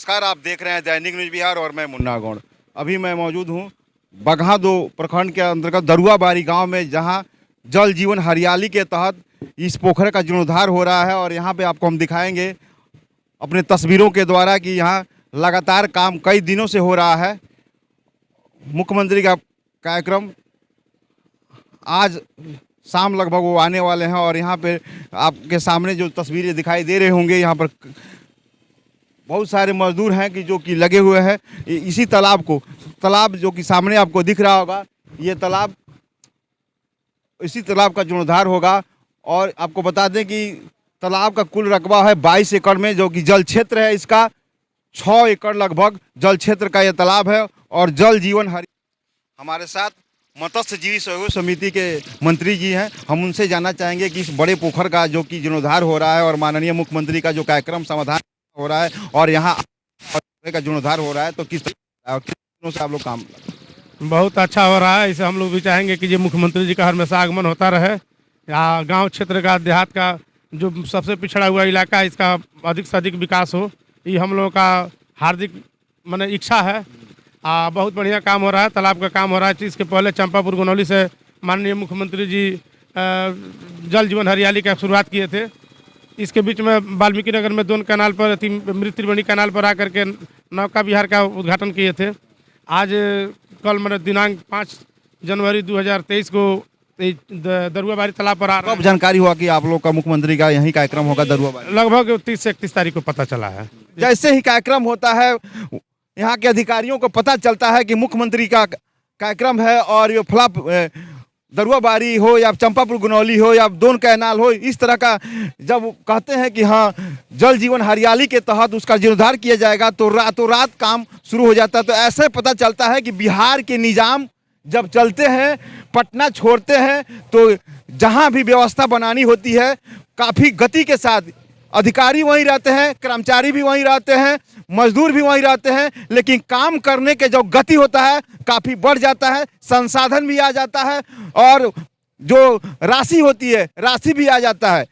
नमस्कार, आप देख रहे हैं दैनिक न्यूज बिहार और मैं मुन्ना गौड़। अभी मैं मौजूद हूँ बगहा 2 प्रखंड के अंतर्गत दरुआबारी गांव में, जहां जल जीवन हरियाली के तहत इस पोखर का जीर्णोद्धार हो रहा है। और यहां पे आपको हम दिखाएंगे अपने तस्वीरों के द्वारा कि यहां लगातार काम कई दिनों से हो रहा है। मुख्यमंत्री का कार्यक्रम आज शाम लगभग वो आने वाले हैं और यहाँ पे आपके सामने जो तस्वीरें दिखाई दे रहे होंगे, यहाँ पर बहुत सारे मजदूर हैं कि जो कि लगे हुए हैं इसी तालाब जो कि सामने आपको दिख रहा होगा, ये तालाब, इसी तालाब का जीर्णोद्धार होगा। और आपको बता दें कि तालाब का कुल रकबा है 22 एकड़ में, जो कि जल क्षेत्र है इसका 6 एकड़ लगभग जल क्षेत्र का ये तालाब है। और जल जीवन हमारे साथ मत्स्य जीवी सहयोग समिति के मंत्री जी हैं, हम उनसे जानना चाहेंगे कि इस बड़े पोखर का जो कि जीर्णोद्धार हो रहा है और माननीय मुख्यमंत्री का जो कार्यक्रम समाधान हो रहा है और यहाँ का जीर्णोद्धार हो रहा है, तो किस दिनों से आप लोग काम? बहुत अच्छा हो रहा है। इसे हम लोग भी चाहेंगे कि ये मुख्यमंत्री जी का हमेशा आगमन होता रहे। या गांव क्षेत्र का, देहात का जो सबसे पिछड़ा हुआ इलाका है, इसका अधिक से अधिक विकास हो, ये हम लोगों का हार्दिक इच्छा है। बहुत बढ़िया काम हो रहा है, तालाब का काम हो रहा है। इसके पहले चंपापुर गनौली से माननीय मुख्यमंत्री जी जल जीवन हरियाली का शुरुआत किए थे। इसके बीच में वाल्मीकि नगर में 2 कैनाल पर, मृत त्रिवेणी कैनाल पर आकर के नौका विहार का उद्घाटन किए थे। आज कल दिनांक 5 जनवरी 2023 को दरुआबारी तालाब पर कब जानकारी हुआ कि आप लोग का मुख्यमंत्री का यही कार्यक्रम होगा दरुआबारी? लगभग 30 से 31 तारीख को पता चला है। जैसे ही कार्यक्रम होता है, यहाँ के अधिकारियों को पता चलता है कि मुख्यमंत्री का कार्यक्रम है और ये फ्लॉप दरुआबारी हो या चंपापुर गनौली हो या 2 कैनाल हो, इस तरह का जब कहते हैं कि हाँ जल जीवन हरियाली के तहत उसका जीर्णोद्धार किया जाएगा, तो रातों रात काम शुरू हो जाता है। तो ऐसे पता चलता है कि बिहार के निजाम जब चलते हैं, पटना छोड़ते हैं, तो जहाँ भी व्यवस्था बनानी होती है काफ़ी गति के साथ अधिकारी वहीं रहते हैं, कर्मचारी भी वहीं रहते हैं, मजदूर भी वहीं रहते हैं, लेकिन काम करने के जो गति होता है काफ़ी बढ़ जाता है, संसाधन भी आ जाता है और जो राशि होती है राशि भी आ जाता है।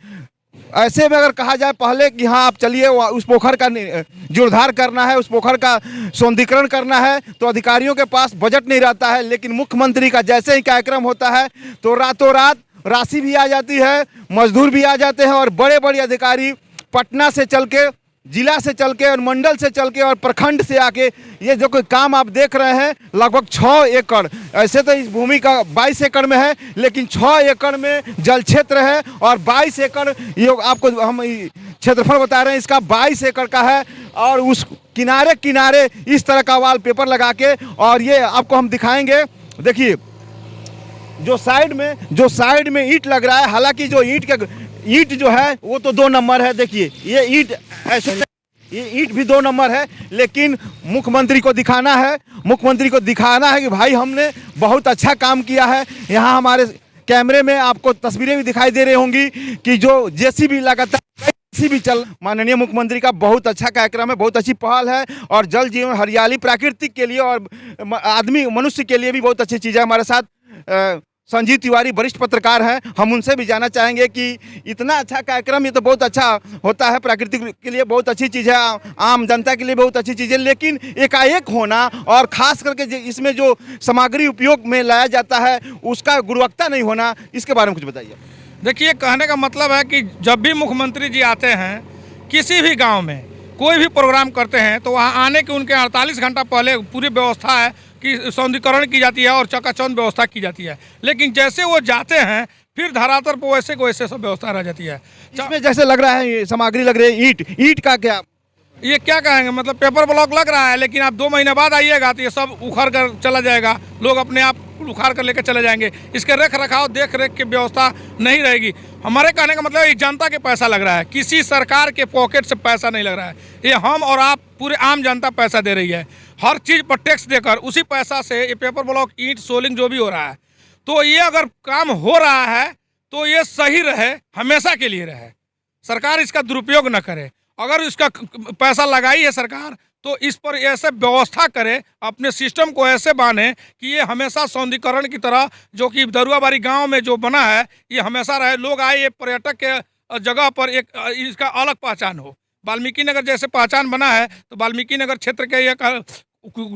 ऐसे में अगर कहा जाए पहले कि हाँ आप चलिए उस पोखर का जीर्णोद्धार करना है, उस पोखर का सौंदर्यीकरण करना है, तो अधिकारियों के पास बजट नहीं रहता है। लेकिन मुख्यमंत्री का जैसे ही कार्यक्रम होता है तो रातों रात राशि भी आ जाती है, मजदूर भी आ जाते हैं और बड़े बड़े अधिकारी पटना से चल के, जिला से चल के और मंडल से चल के और प्रखंड से आके ये जो कोई काम आप देख रहे हैं लगभग 6 एकड़, ऐसे तो इस भूमि का 22 एकड़ में है, लेकिन 6 एकड़ में जल क्षेत्र है और 22 एकड़ ये आपको हम क्षेत्रफल बता रहे हैं, इसका 22 एकड़ का है। और उस किनारे किनारे इस तरह का वॉल पेपर लगा के, और ये आपको हम दिखाएंगे। देखिए जो साइड में ईंट लग रहा है, हालांकि जो ईंट जो है वो तो 2 नंबर है। देखिए ये ईंट ऐसे, ये ईंट भी 2 नंबर है, लेकिन मुख्यमंत्री को दिखाना है कि भाई हमने बहुत अच्छा काम किया है। यहाँ हमारे कैमरे में आपको तस्वीरें भी दिखाई दे रही होंगी कि जो जेसीबी लगातार भी चल, माननीय मुख्यमंत्री का बहुत अच्छा कार्यक्रम है, बहुत अच्छी पहल है। और जल जीवन हरियाली प्राकृतिक के लिए और मनुष्य के लिए भी बहुत अच्छी चीज़ है। हमारे साथ संजीव तिवारी वरिष्ठ पत्रकार हैं, हम उनसे भी जानना चाहेंगे कि इतना अच्छा कार्यक्रम, ये तो बहुत अच्छा होता है, प्राकृतिक के लिए बहुत अच्छी चीज़ है, आम जनता के लिए बहुत अच्छी चीज़ है, लेकिन एकाएक होना और ख़ास करके इसमें जो सामग्री उपयोग में लाया जाता है उसका गुणवत्ता नहीं होना, इसके बारे में कुछ बताइए। देखिए, कहने का मतलब है कि जब भी मुख्यमंत्री जी आते हैं किसी भी गाँव में कोई भी प्रोग्राम करते हैं, तो वहाँ आने के उनके 48 घंटा पहले पूरी व्यवस्था है कि सौंदर्यीकरण की जाती है और चकाचौंध व्यवस्था की जाती है। लेकिन जैसे वो जाते हैं फिर धरातल पर वैसे को वैसे सब व्यवस्था रह जाती है। इसमें जैसे लग रहा है सामग्री लग रही है ईंट का, क्या ये क्या कहेंगे, मतलब पेपर ब्लॉक लग रहा है, लेकिन आप 2 महीने बाद आइएगा तो ये सब उखड़ कर चला जाएगा, लोग अपने आप उखाड़ कर लेकर चले जाएंगे। इसके रख रखाव देख रेख की व्यवस्था नहीं रहेगी। हमारे कहने का मतलब ये जनता के पैसा लग रहा है, किसी सरकार के पॉकेट से पैसा नहीं लग रहा है। ये हम और आप पूरे आम जनता पैसा दे रही है, हर चीज़ पर टैक्स देकर उसी पैसा से ये पेपर ब्लॉक, ईंट, सोलिंग जो भी हो रहा है, तो ये अगर काम हो रहा है तो ये सही रहे, हमेशा के लिए रहे, सरकार इसका दुरुपयोग न करे। अगर इसका पैसा लगाई है सरकार तो इस पर ऐसे व्यवस्था करे, अपने सिस्टम को ऐसे बांधे कि ये हमेशा सौंदर्यीकरण की तरह, जो कि दरुआबारी गांव में जो बना है, ये हमेशा रहे, लोग आए, ये पर्यटक के जगह पर एक इसका अलग पहचान हो। वाल्मीकि नगर जैसे पहचान बना है, तो वाल्मीकि नगर क्षेत्र के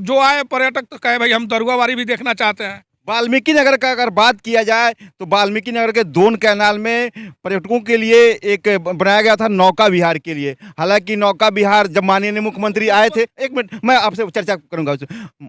जो आए पर्यटक तो कहे भाई हम दरुआबाड़ी भी देखना चाहते हैं। वाल्मीकि नगर का अगर बात किया जाए तो वाल्मीकि नगर के दोन कैनाल में पर्यटकों के लिए एक बनाया गया था नौका विहार के लिए। हालांकि नौका विहार जब माननीय मुख्यमंत्री आए थे, एक मिनट मैं आपसे चर्चा करूंगा,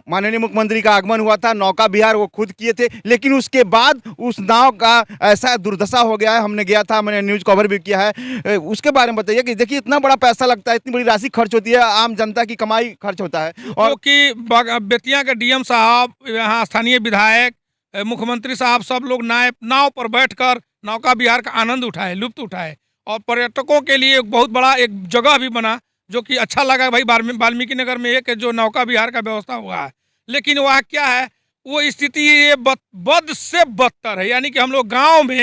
माननीय मुख्यमंत्री का आगमन हुआ था, नौका विहार वो खुद किए थे, लेकिन उसके बाद उस नाव का ऐसा दुर्दशा हो गया है। हमने गया था, मैंने न्यूज़ कवर भी किया है, उसके बारे में बताइए कि देखिए इतना बड़ा पैसा लगता है, इतनी बड़ी राशि खर्च होती है, आम जनता की कमाई खर्च होता है। और कि बेतिया के डीएम साहब, यहाँ स्थानीय विधायक, मुख्यमंत्री साहब सब लोग नाव पर बैठकर नौका विहार का आनंद उठाए, लुत्फ उठाए, और पर्यटकों के लिए एक बहुत बड़ा एक जगह भी बना जो कि अच्छा लगा भाई। वाल्मीकि नगर में एक जो नौका विहार का व्यवस्था हुआ है, लेकिन वह क्या है, वो स्थिति ये बद से बदतर है। यानी कि हम लोग गांव में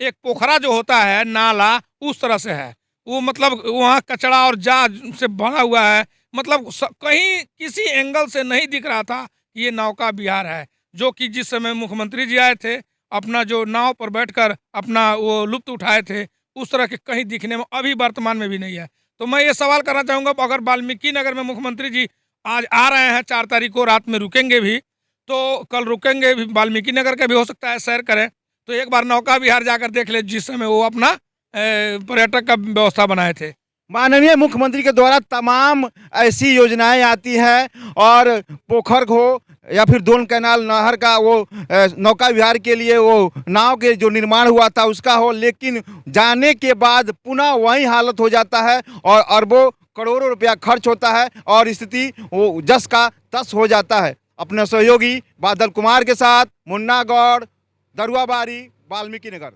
एक पोखरा जो होता है, नाला, उस तरह से है वो, मतलब वहाँ कचरा और जाज से भरा हुआ है। मतलब कहीं किसी एंगल से नहीं दिख रहा था कि ये नौका विहार है, जो कि जिस समय मुख्यमंत्री जी आए थे, अपना जो नाव पर बैठकर अपना वो लुत्फ उठाए थे, उस तरह के कहीं दिखने में अभी वर्तमान में भी नहीं है। तो मैं ये सवाल करना चाहूँगा, अगर वाल्मीकि नगर में मुख्यमंत्री जी आज आ रहे हैं, 4 तारीख को रात में रुकेंगे भी, तो कल रुकेंगे भी, वाल्मीकि नगर का भी हो सकता है सैर करें, तो एक बार नौका विहार जाकर देख ले, जिस समय वो अपना पर्यटक का व्यवस्था बनाए थे। माननीय मुख्यमंत्री के द्वारा तमाम ऐसी योजनाएं आती हैं, और पोखर हो या फिर दोन कैनाल नहर का वो नौका विहार के लिए वो नाव के जो निर्माण हुआ था उसका हो, लेकिन जाने के बाद पुनः वही हालत हो जाता है और अरबों करोड़ों रुपया खर्च होता है और स्थिति वो जस का तस हो जाता है। अपने सहयोगी बादल कुमार के साथ मुन्ना गौड़, दरुआबाड़ी, वाल्मीकि नगर।